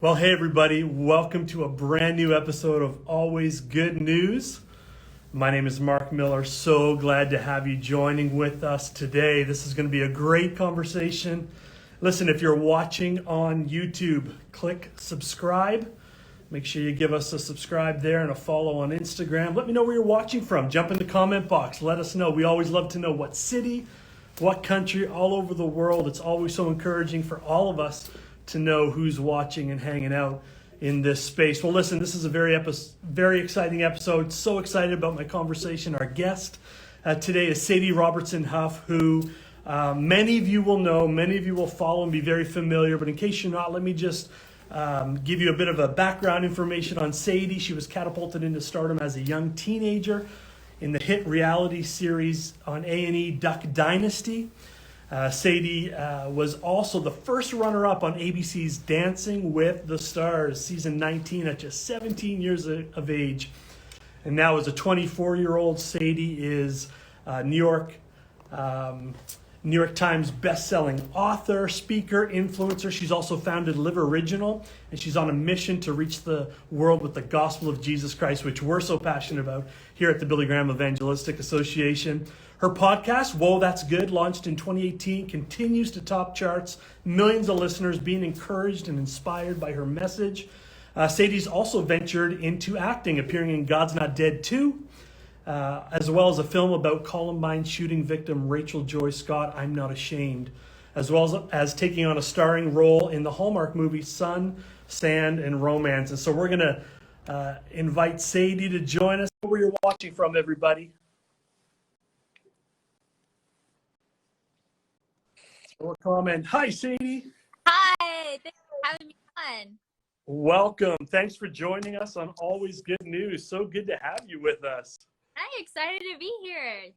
Well, hey everybody, welcome to a brand new episode of Always Good News. My name is Mark Miller. So glad to have you joining with us today. This is going to be a great conversation. Listen, if you're watching on YouTube, click subscribe. Make sure you give us a subscribe there and a follow on Instagram. Let me know where you're watching from. Jump in the comment box. Let us know. We always love to know what city, what country, all over the world. It's always so encouraging for all of us to know who's watching and hanging out in this space. Well, listen, this is a very exciting episode. So excited about my conversation. Our guest today is Sadie Robertson Huff, who many of you will know, many of you will follow and be very familiar. But in case you're not, let me just give you a bit of a background information on Sadie. She was catapulted into stardom as a young teenager in the hit reality series on A&E, Duck Dynasty. Sadie was also the first runner-up on ABC's Dancing with the Stars, season 19, at just 17 years of age. And now as a 24-year-old, Sadie is New York Times best-selling author, speaker, influencer. She's also founded Live Original, and she's on a mission to reach the world with the gospel of Jesus Christ, which we're so passionate about here at the Billy Graham Evangelistic Association. Her podcast, Whoa, That's Good, launched in 2018, continues to top charts, millions of listeners being encouraged and inspired by her message. Sadie's also ventured into acting, appearing in God's Not Dead 2, as well as a film about Columbine shooting victim Rachel Joy Scott, I'm Not Ashamed, as well as taking on a starring role in the Hallmark movie Sun, Sand, and Romance. And so we're going to invite Sadie to join us. Where you're watching from, everybody. Or comment. Hi, Sadie. Hi, thanks for having me on. Welcome. Thanks for joining us on Always Good News. So good to have you with us. I'm excited to be here.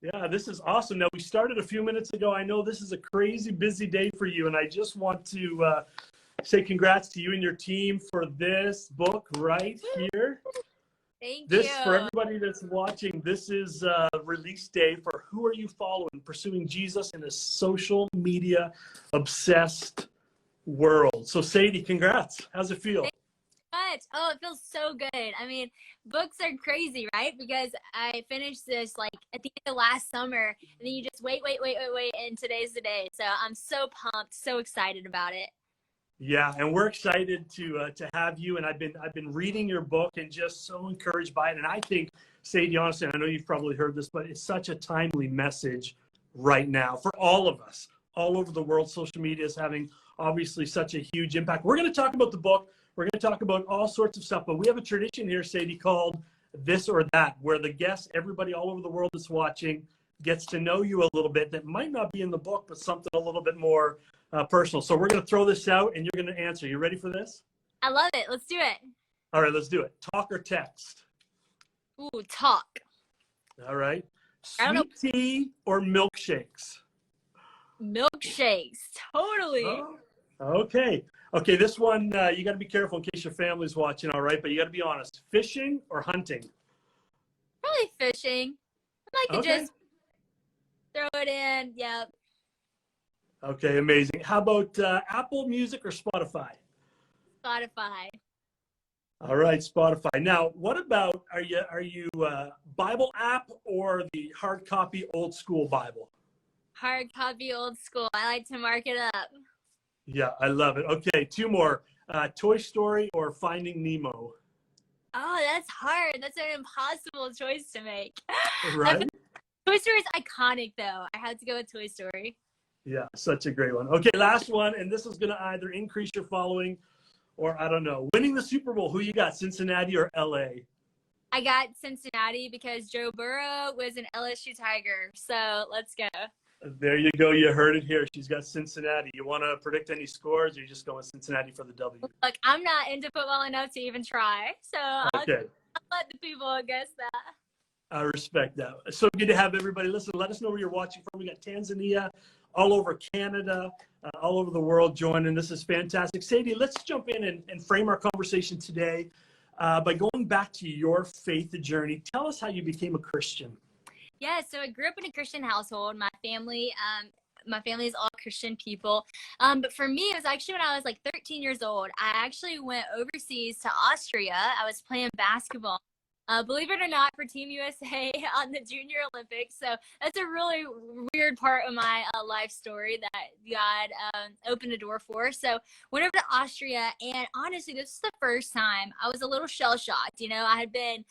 Yeah, this is awesome. Now, we started a few minutes ago. I know this is a crazy busy day for you, and I just want to say congrats to you and your team for this book right here. Thank This, you. for everybody that's watching, this is release day for Who Are You Following? Pursuing Jesus in a social media obsessed world. So Sadie, congrats. How's it feel? Thank you so much. Oh, it feels so good. I mean, books are crazy, right? Because I finished this like at the end of last summer, and then you just wait, and today's the day. So I'm so pumped, so excited about it. Yeah, and we're excited to have you. And I've been reading your book and just so encouraged by it. And I think, Sadie, honestly, I know you've probably heard this, but it's such a timely message right now for all of us, all over the world. Social media is having obviously such a huge impact. We're going to talk about the book. We're going to talk about all sorts of stuff, but we have a tradition here, Sadie, called This or That, where the guests, everybody all over the world that's watching, gets to know you a little bit that might not be in the book, but something a little bit more personal. So we're going to throw this out and you're going to answer. You ready for this? I love it. Let's do it. All right, let's do it. Talk or text? Ooh, talk. All right. I don't know. Sweet tea or milkshakes? Milkshakes. Totally. Oh, okay. Okay, this one, you got to be careful in case your family's watching, all right? But you got to be honest. Fishing or hunting? Probably fishing. I like to Okay. just throw it in. Yep. Okay, amazing. How about Apple Music or Spotify? Spotify. All right, Spotify. Now, what about, are you Bible app or the hard copy old school Bible? Hard copy, old school. I like to mark it up. Yeah, I love it. Okay, two more. Toy Story or Finding Nemo? Oh, that's hard. That's an impossible choice to make. Right? Toy Story is iconic, though. I had to go with Toy Story. Yeah, such a great one. Okay, last one, and this is going to either increase your following or, I don't know, winning the Super Bowl. Who you got, Cincinnati or LA? I got Cincinnati because Joe Burrow was an LSU Tiger. So let's go. There you go. You heard it here. She's got Cincinnati. You want to predict any scores, or you just go with Cincinnati for the W? Look, I'm not into football enough to even try. So I'll let the people guess that. I respect that. So good to have everybody. Listen, let us know where you're watching from. We got Tanzania, all over Canada, all over the world joining. This is fantastic. Sadie, let's jump in and frame our conversation today by going back to your faith journey. Tell us how you became a Christian. Yeah, so I grew up in a Christian household. My family My family is all Christian people. But for me, it was actually when I was like 13 years old. I actually went overseas to Austria. I was playing basketball. Believe it or not, for Team USA on the Junior Olympics. So that's a really weird part of my life story that God opened a door for. So went over to Austria, and honestly, this is the first time I was a little shell shocked. You know, I had been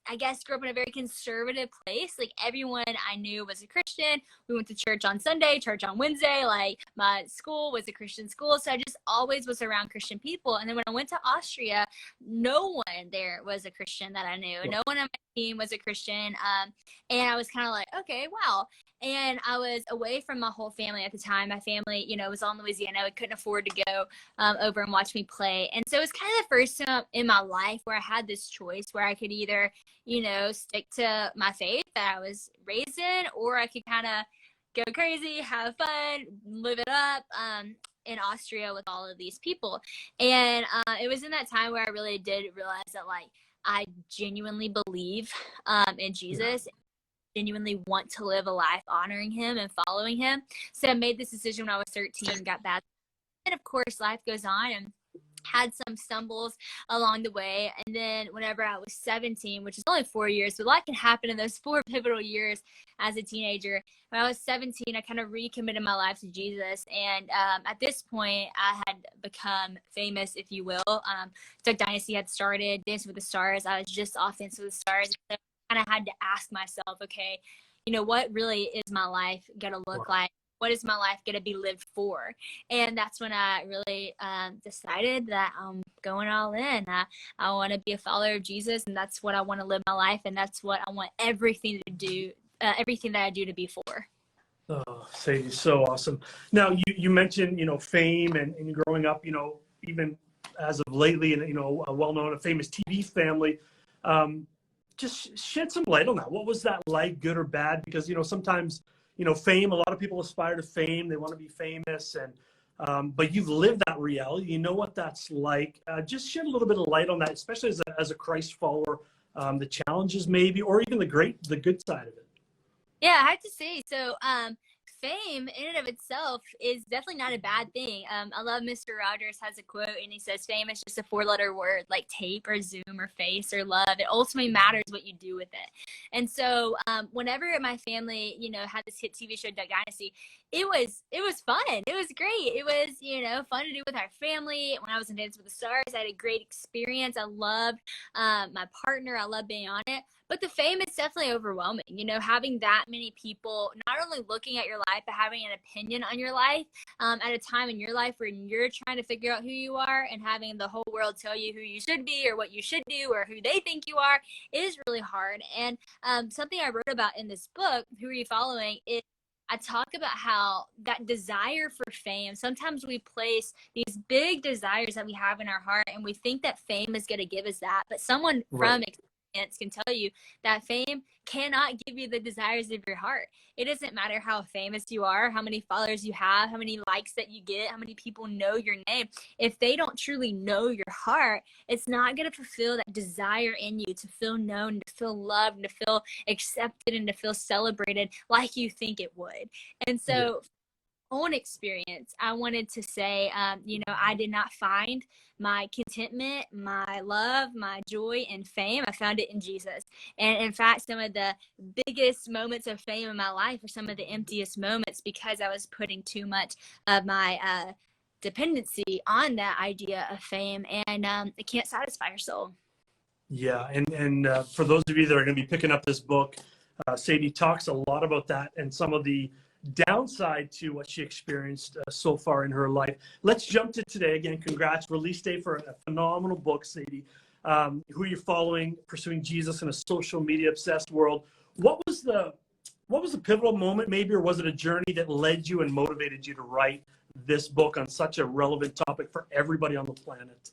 I guess grew up in a very conservative place. Like everyone I knew was a Christian. We went to church on Sunday, church on Wednesday. Like my school was a Christian school. So I just always was around Christian people. And then when I went to Austria, no one there was a Christian that I knew. No one on my team was a Christian. And I was kind of like, okay, wow. And I was away from my whole family at the time. My family, you know, was all in Louisiana. We couldn't afford to go over and watch me play. And so it was kind of the first time in my life where I had this choice where I could either, you know, stick to my faith that I was raised in, or I could kind of go crazy, have fun, live it up in Austria with all of these people. And it was in that time where I really did realize that, like, I genuinely believe in Jesus. Genuinely want to live a life honoring him and following him. So I made this decision when I was 13, got baptized. And of course, life goes on, and had some stumbles along the way. And then whenever I was 17, which is only 4 years, but a lot can happen in those 4 pivotal years as a teenager. When I was 17, I kind of recommitted my life to Jesus. And at this point, I had become famous, if you will. Duck Dynasty had started, Dancing with the Stars. I was just off Dancing with the Stars. So I kind of had to ask myself, okay, you know, what really is my life going to look like? What is my life going to be lived for? And that's when I really decided that I'm going all in. I want to be a follower of Jesus, and that's what I want to live my life, and that's what I want everything to do, everything that I do to be for. Oh, Sadie, so awesome. Now, you mentioned, you know, fame and growing up, you know, even as of lately, and, you know, a well-known, a famous TV family. Just shed some light on that. What was that like, good or bad? Because, you know, sometimes, you know, fame, a lot of people aspire to fame. They want to be famous. And but you've lived that reality. You know what that's like. Just shed a little bit of light on that, especially as a Christ follower, the challenges maybe, or even the good side of it. Yeah, I have to say, so fame in and of itself is definitely not a bad thing. I love Mr. Rogers has a quote, and he says, fame is just a 4-letter word, like tape or Zoom or face or love. It ultimately matters what you do with it. And so whenever my family, you know, had this hit TV show, Duck Dynasty, it was fun. It was great. It was, you know, fun to do with our family. When I was in Dance with the Stars, I had a great experience. I loved my partner. I loved being on it. But the fame is definitely overwhelming. You know, having that many people not only looking at your life, but having an opinion on your life at a time in your life when you're trying to figure out who you are, and having the whole world tell you who you should be or what you should do or who they think you are is really hard. And something I wrote about in this book, Who Are You Following, is I talk about how that desire for fame, sometimes we place these big desires that we have in our heart, and we think that fame is going to give us that. But someone from experience can tell you that fame cannot give you the desires of your heart. It doesn't matter how famous you are, how many followers you have, how many likes that you get, how many people know your name. If they don't truly know your heart, it's not going to fulfill that desire in you to feel known, to feel loved, to feel accepted, and to feel celebrated like you think it would. And so own experience, I wanted to say, you know, I did not find my contentment, my love, my joy in fame. I found it in Jesus. And in fact, some of the biggest moments of fame in my life are some of the emptiest moments, because I was putting too much of my dependency on that idea of fame, and it can't satisfy your soul. Yeah, and for those of you that are going to be picking up this book, Sadie talks a lot about that and some of the downside to what she experienced so far in her life. Let's jump to today. Again, congrats. Release day for a phenomenal book, Sadie. Who you're following, pursuing Jesus in a social media obsessed world. What was the pivotal moment maybe, or was it a journey that led you and motivated you to write this book on such a relevant topic for everybody on the planet?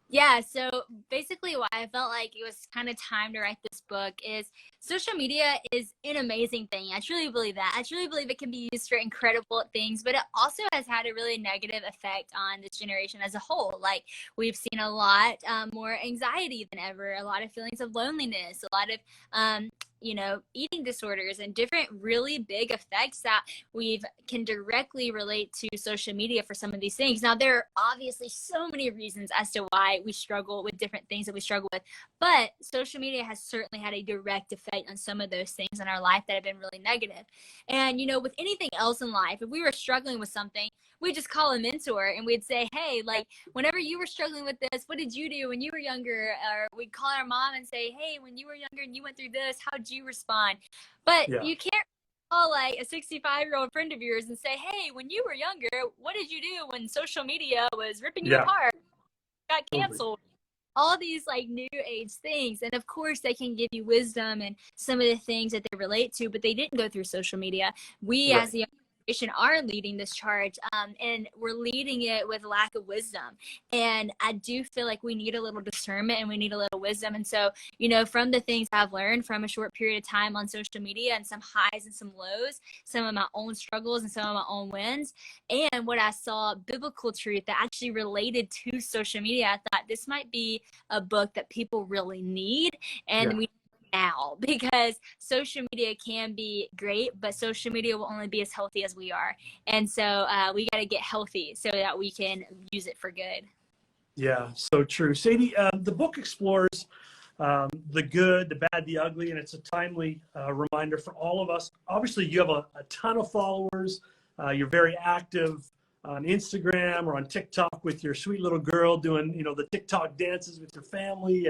Yeah, so basically why I felt like it was kind of time to write this book is social media is an amazing thing. I truly believe that. I truly believe it can be used for incredible things, but it also has had a really negative effect on this generation as a whole. Like, we've seen a lot more anxiety than ever, a lot of feelings of loneliness, a lot of eating disorders and different really big effects that we can directly relate to social media for some of these things. Now, there are obviously so many reasons as to why we struggle with different things that we struggle with, but social media has certainly had a direct effect on some of those things in our life that have been really negative. And, with anything else in life, if we were struggling with something, we'd just call a mentor and we'd say, hey, like, whenever you were struggling with this, what did you do when you were younger? Or we'd call our mom and say, hey, when you were younger and you went through this, how'd you respond? But Yeah. you can't call like a 65-year-old friend of yours and say, hey, when you were younger, what did you do when social media was ripping you apart, got canceled? All these like new age things. And of course they can give you wisdom and some of the things that they relate to, but they didn't go through social media. We as the are leading this charge, and we're leading it with lack of wisdom. And I do feel like we need a little discernment and we need a little wisdom. And so, from the things I've learned from a short period of time on social media and some highs and some lows, some of my own struggles and some of my own wins, and what I saw biblical truth that actually related to social media, I thought this might be a book that people really need. And we now, because social media can be great, but social media will only be as healthy as we are. And so we got to get healthy so that we can use it for good. Yeah, so true. Sadie, the book explores the good, the bad, the ugly, and it's a timely reminder for all of us. Obviously, you have a ton of followers. You're very active on Instagram or on TikTok with your sweet little girl doing, the TikTok dances with your family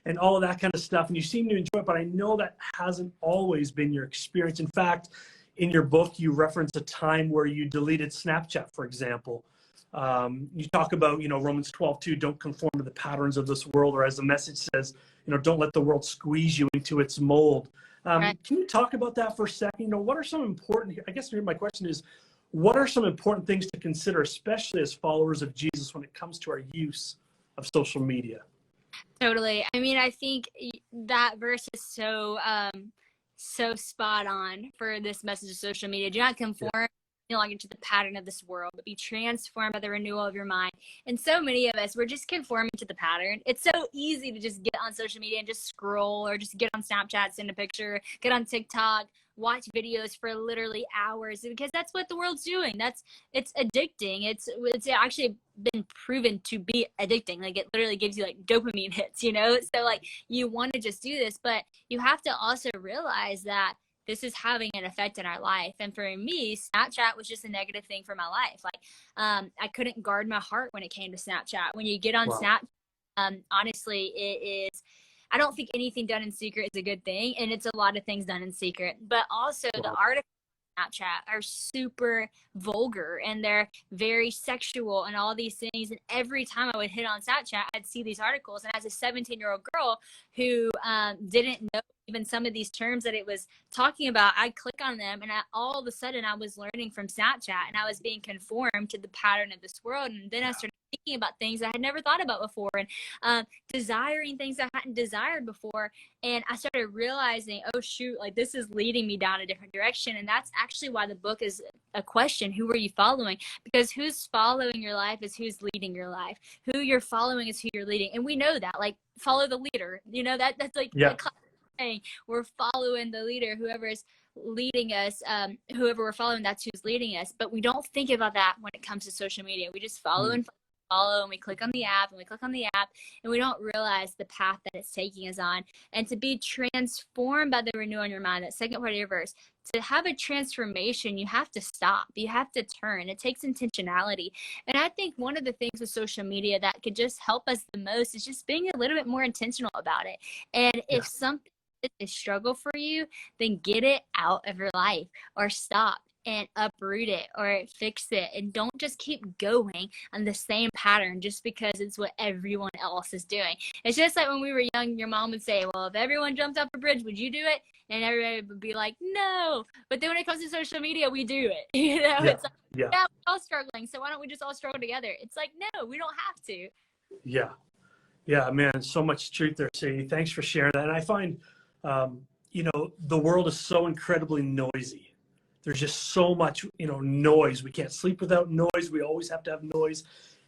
and all of that kind of stuff. And you seem to enjoy it, but I know that hasn't always been your experience. In fact, in your book, you reference a time where you deleted Snapchat, for example. You talk about, Romans 12:2, don't conform to the patterns of this world, or as the message says, don't let the world squeeze you into its mold. Can you talk about that for a second? What are some important, I guess my question is, what are some important things to consider, especially as followers of Jesus, when it comes to our use of social media? Totally. I mean, I think that verse is so spot on for this message of social media. Do not conform no longer to the pattern of this world, but be transformed by the renewal of your mind. And so many of us, we're just conforming to the pattern. It's so easy to just get on social media and just scroll, or just get on Snapchat, send a picture, get on TikTok, watch videos for literally hours, because that's what the world's doing. It's addicting. It's actually been proven to be addicting. Like, it literally gives you like dopamine hits, So like, you want to just do this, but you have to also realize that this is having an effect in our life. And for me, Snapchat was just a negative thing for my life. Like, I couldn't guard my heart when it came to Snapchat. When you get on Snapchat, honestly, it is, I don't think anything done in secret is a good thing. And it's a lot of things done in secret. But also the articles on Snapchat are super vulgar and they're very sexual and all these things. And every time I would hit on Snapchat, I'd see these articles. And as a 17-year-old girl who didn't know even some of these terms that it was talking about, I'd click on them, and all of a sudden I was learning from Snapchat, and I was being conformed to the pattern of this world. And then I started thinking about things I had never thought about before, and desiring things I hadn't desired before. And I started realizing, oh shoot, like, this is leading me down a different direction. And that's actually why the book is a question: who are you following? Because who's following your life is who's leading your life. Who you're following is who you're leading. And we know that, like, follow the leader, that's like saying we're following the leader, whoever is leading us, whoever we're following, that's who's leading us. But we don't think about that when it comes to social media. We just follow and follow, and we click on the app and we click on the app, and we don't realize the path that it's taking us on. And to be transformed by the renewal in your mind, that second part of your verse, to have a transformation, you have to stop, you have to turn. It takes intentionality. And I think one of the things with social media that could just help us the most is just being a little bit more intentional about it. And if something is a struggle for you, then get it out of your life, or stop and uproot it, or fix it. And don't just keep going on the same pattern just because it's what everyone else is doing. It's just like when we were young, your mom would say, well, if everyone jumped off a bridge, would you do it? And everybody would be like, no. But then when it comes to social media, we do it. It's like, yeah, we're all struggling, so why don't we just all struggle together? It's like, no, we don't have to. Yeah, man, so much truth there, Sadie. Thanks for sharing that. And I find the world is so incredibly noisy. There's just so much, noise. We can't sleep without noise. We always have to have noise.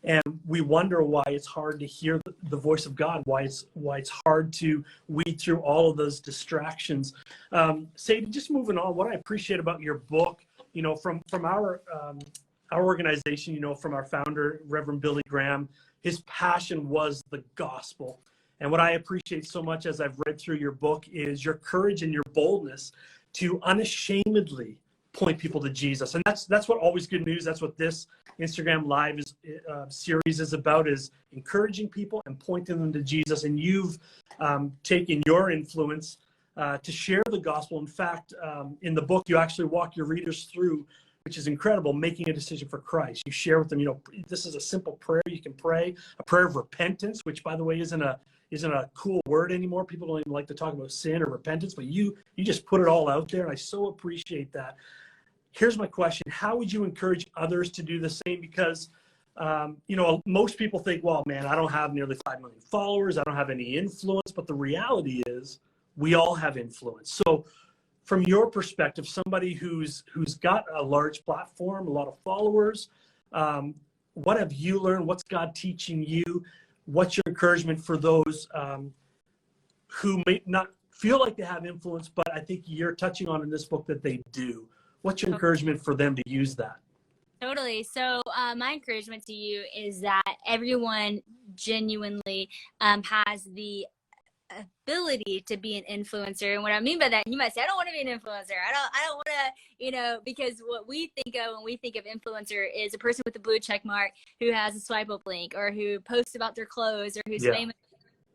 And we wonder why it's hard to hear the voice of God, why it's hard to weed through all of those distractions. Sadie, just moving on, what I appreciate about your book, from our organization, from our founder, Reverend Billy Graham, his passion was the gospel. And what I appreciate so much as I've read through your book is your courage and your boldness to unashamedly point people to Jesus. And that's what Always Good News, that's what this Instagram Live series is about, is encouraging people and pointing them to Jesus. And you've taken your influence to share the gospel. In fact, in the book, you actually walk your readers through, which is incredible, making a decision for Christ. You share with them, this is a simple prayer you can pray, a prayer of repentance, which, by the way, isn't a cool word anymore. People don't even like to talk about sin or repentance, but you just put it all out there, and I so appreciate that. Here's my question. How would you encourage others to do the same? Because, most people think, well, man, I don't have nearly 5 million followers. I don't have any influence. But the reality is we all have influence. So from your perspective, somebody who's got a large platform, a lot of followers, what have you learned? What's God teaching you? What's your encouragement for those who may not feel like they have influence, but I think you're touching on in this book that they do? What's your encouragement for them to use that? Totally. So my encouragement to you is that everyone genuinely has the ability to be an influencer. And what I mean by that, you might say, I don't want to be an influencer. I don't want to, because what we think of when we think of influencer is a person with a blue check mark who has a swipe up link, or who posts about their clothes, or who's famous.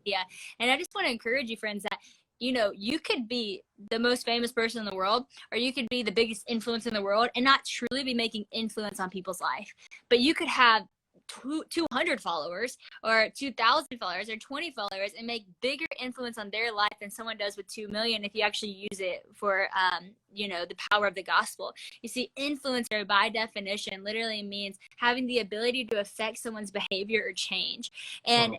Yeah. And I just want to encourage you, friends, that you could be the most famous person in the world, or you could be the biggest influence in the world and not truly be making influence on people's life. But you could have 200 followers, or 2,000 followers, or 20 followers, and make bigger influence on their life than someone does with 2 million if you actually use it for, the power of the gospel. You see, influencer by definition literally means having the ability to affect someone's behavior or change. And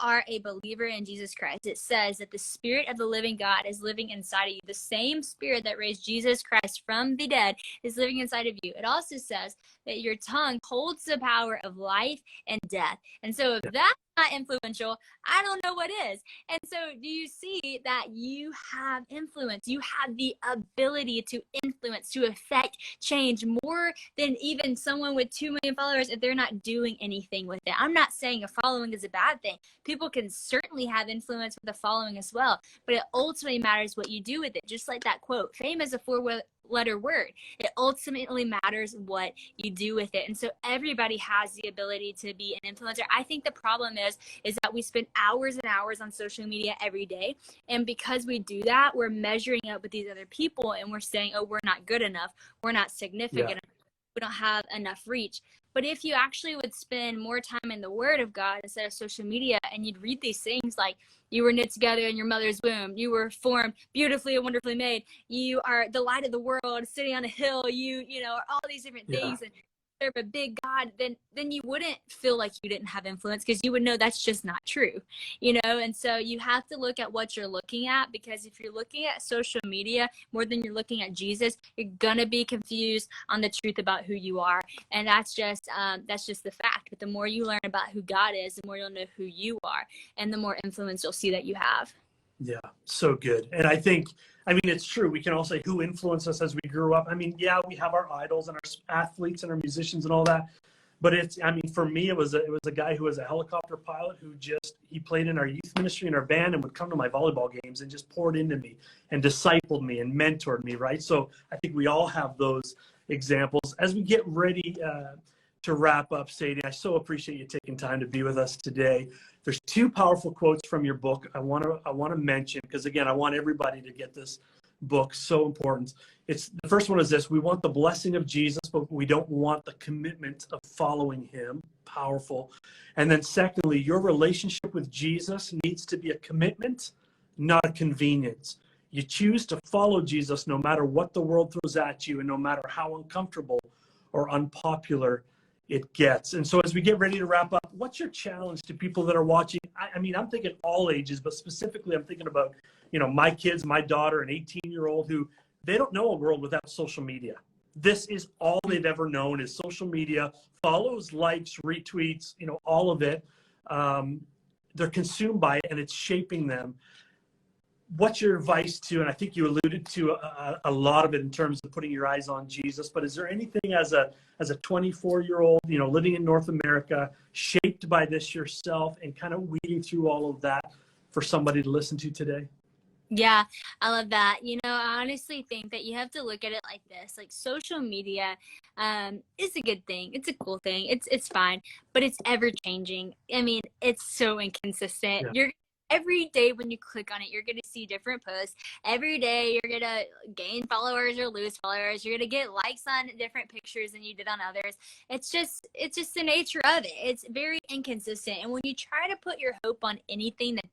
are a believer in Jesus Christ, it says that the Spirit of the living God is living inside of you. The same Spirit that raised Jesus Christ from the dead is living inside of you. It also says that your tongue holds the power of life and death. And so if that's not influential, I don't know what is. And so do you see that you have influence? You have the ability to influence, to affect change more than even someone with 2 million followers if they're not doing anything with it. I'm not saying a following is a bad thing. People can certainly have influence with a following as well, but it ultimately matters what you do with it. Just like that quote, fame is a four-letter word. It ultimately matters what you do with it. And so everybody has the ability to be an influencer. I think the problem is that we spend hours and hours on social media every day. And because we do that, we're measuring up with these other people, and we're saying, oh, we're not good enough. We're not significant enough. We don't have enough reach. But if you actually would spend more time in the Word of God instead of social media, and you'd read these things like, you were knit together in your mother's womb, you were formed beautifully and wonderfully made, you are the light of the world, sitting on a hill, you are all these different things, and serve a big God, then you wouldn't feel like you didn't have influence, because you would know that's just not true, and so you have to look at what you're looking at, because if you're looking at social media more than you're looking at Jesus, you're gonna be confused on the truth about who you are. And that's just the fact. But the more you learn about who God is, the more you'll know who you are, and the more influence you'll see that you have. Yeah, so good. And I think, it's true. We can all say who influenced us as we grew up. We have our idols and our athletes and our musicians and all that. But for me, it was a guy who was a helicopter pilot who he played in our youth ministry and our band, and would come to my volleyball games and just poured into me and discipled me and mentored me, right? So I think we all have those examples. As we get ready to wrap up, Sadie, I so appreciate you taking time to be with us today. There's two powerful quotes from your book I want to mention, because again, I want everybody to get this book. So important. The first one is this: we want the blessing of Jesus, but we don't want the commitment of following him. Powerful. And then secondly, your relationship with Jesus needs to be a commitment, not a convenience. You choose to follow Jesus no matter what the world throws at you, and no matter how uncomfortable or unpopular it gets. And so as we get ready to wrap up, what's your challenge to people that are watching? I'm thinking all ages, but specifically I'm thinking about, my kids, my daughter, an 18-year-old who, they don't know a world without social media. this is all they've ever known is social media, follows, likes, retweets, all of it. They're consumed by it and it's shaping them. What's your advice to, and I think you alluded to a lot of it in terms of putting your eyes on Jesus, but is there anything as a 24-year-old, living in North America, shaped by this yourself and kind of weeding through all of that for somebody to listen to today? Yeah, I love that. I honestly think that you have to look at it like this. Like social media is a good thing. It's a cool thing. It's fine, but it's ever changing. I mean, it's so inconsistent. Yeah. Every day when you click on it, you're going to see different posts. Every day you're going to gain followers or lose followers. You're going to get likes on different pictures than you did on others. It's just the nature of it. It's very inconsistent. And when you try to put your hope on anything that's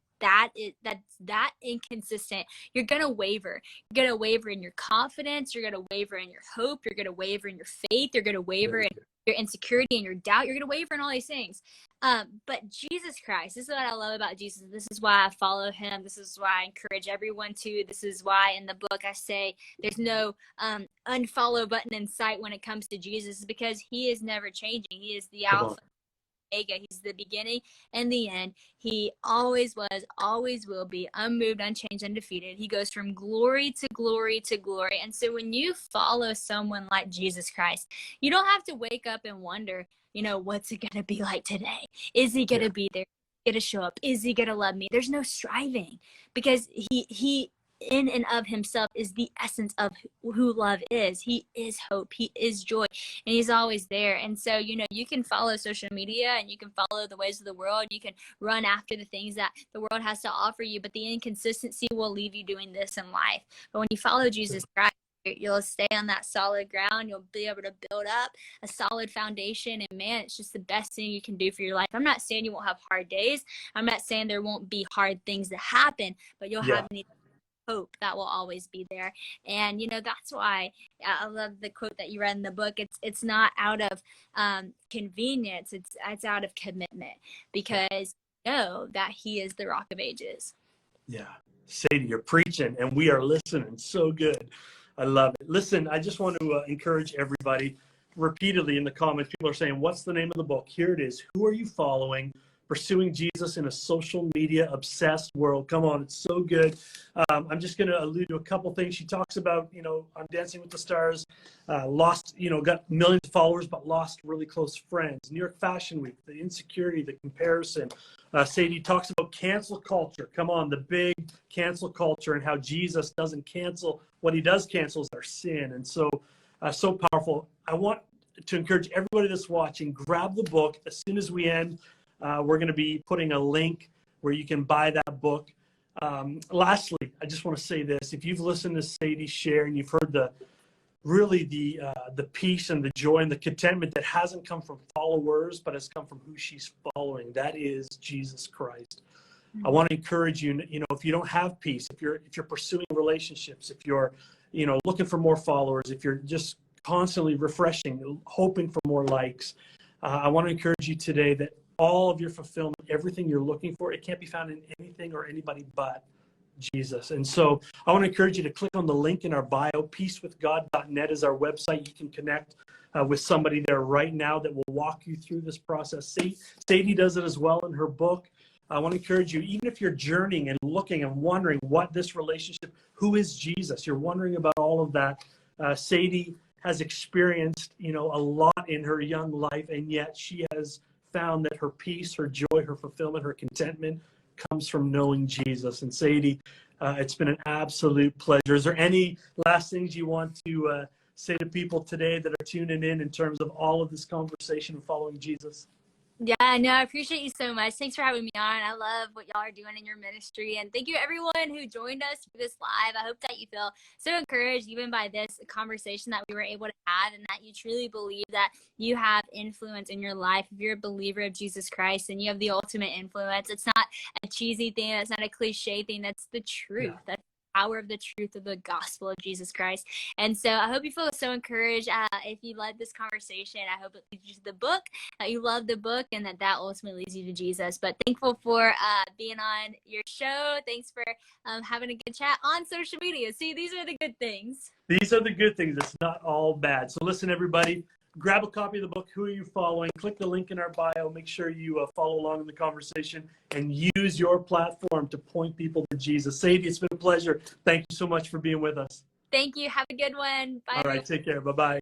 that inconsistent, you're gonna waver. You're gonna waver in your confidence. You're gonna waver in your hope. You're gonna waver in your faith. You're gonna waver in your insecurity and your doubt. You're gonna waver in all these things. But Jesus Christ, this is what I love about Jesus. This is why I follow him. This is why I encourage everyone to. This is why in the book I say there's no unfollow button in sight when it comes to Jesus, because he is never changing. He is the Alpha. He's the beginning and the end. He always was, always will be, unmoved, unchanged, undefeated. He goes from glory to glory to glory. And so when you follow someone like Jesus Christ, you don't have to wake up and wonder, what's it going to be like today? Is he going to be there? Going to show up? Is he going to love me? There's no striving, because he in and of himself is the essence of who love is. He is hope. He is joy, and he's always there. And so, you can follow social media and you can follow the ways of the world. You can run after the things that the world has to offer you, but the inconsistency will leave you doing this in life. But when you follow Jesus Christ, you'll stay on that solid ground. You'll be able to build up a solid foundation, and man, it's just the best thing you can do for your life. I'm not saying you won't have hard days. I'm not saying there won't be hard things that happen, but you'll have hope that will always be there. And that's why I love the quote that you read in the book. It's not out of convenience, it's out of commitment, because you know that he is the Rock of Ages. Yeah, Sadie, you're preaching and we are listening. So good. I love it. Listen, I just want to encourage everybody. Repeatedly in the comments, people are saying, what's the name of the book? Here it is. Who are you following? Pursuing Jesus in a social media obsessed world. Come on, it's so good. I'm just going to allude to a couple things. She talks about, on Dancing with the Stars, lost, got millions of followers, but lost really close friends. New York Fashion Week, the insecurity, the comparison. Sadie talks about cancel culture. Come on, the big cancel culture, and how Jesus doesn't cancel. What he does cancel is our sin. And so powerful. I want to encourage everybody that's watching, grab the book as soon as we end. We're going to be putting a link where you can buy that book. Lastly, I just want to say this. If you've listened to Sadie share and you've heard the peace and the joy and the contentment that hasn't come from followers, but has come from who she's following, that is Jesus Christ. Mm-hmm. I want to encourage you, if you don't have peace, if you're pursuing relationships, if you're, looking for more followers, if you're just constantly refreshing, hoping for more likes, I want to encourage you today that all of your fulfillment, everything you're looking for, it can't be found in anything or anybody but Jesus. And so I want to encourage you to click on the link in our bio. Peacewithgod.net is our website. You can connect with somebody there right now that will walk you through this process. Sadie does it as well in her book. I want to encourage you, even if you're journeying and looking and wondering what this relationship, who is Jesus? You're wondering about all of that. Sadie has experienced, a lot in her young life, and yet she has found that her peace, her joy, her fulfillment, her contentment comes from knowing Jesus. And Sadie, it's been an absolute pleasure. Is there any last things you want to say to people today that are tuning in terms of all of this conversation of following Jesus? Yeah, no, I appreciate you so much. Thanks for having me on. I love what y'all are doing in your ministry. And thank you everyone who joined us for this live. I hope that you feel so encouraged even by this conversation that we were able to have, and that you truly believe that you have influence in your life. If you're a believer of Jesus Christ, and you have the ultimate influence, it's not a cheesy thing. That's not a cliche thing. That's the truth. Yeah. That's power of the truth of the gospel of Jesus Christ. And so I hope you feel so encouraged. If you led this conversation, I hope it leads you to the book, that you love the book, and that ultimately leads you to Jesus. But thankful for being on your show. Thanks for having a good chat on social media. See, these are the good things. These are the good things. It's not all bad. So listen, everybody, grab a copy of the book. Who are you following? Click the link in our bio. Make sure you follow along in the conversation and use your platform to point people to Jesus. Sadie, it's been a pleasure. Thank you so much for being with us. Thank you. Have a good one. Bye. All right, take care. Bye-bye.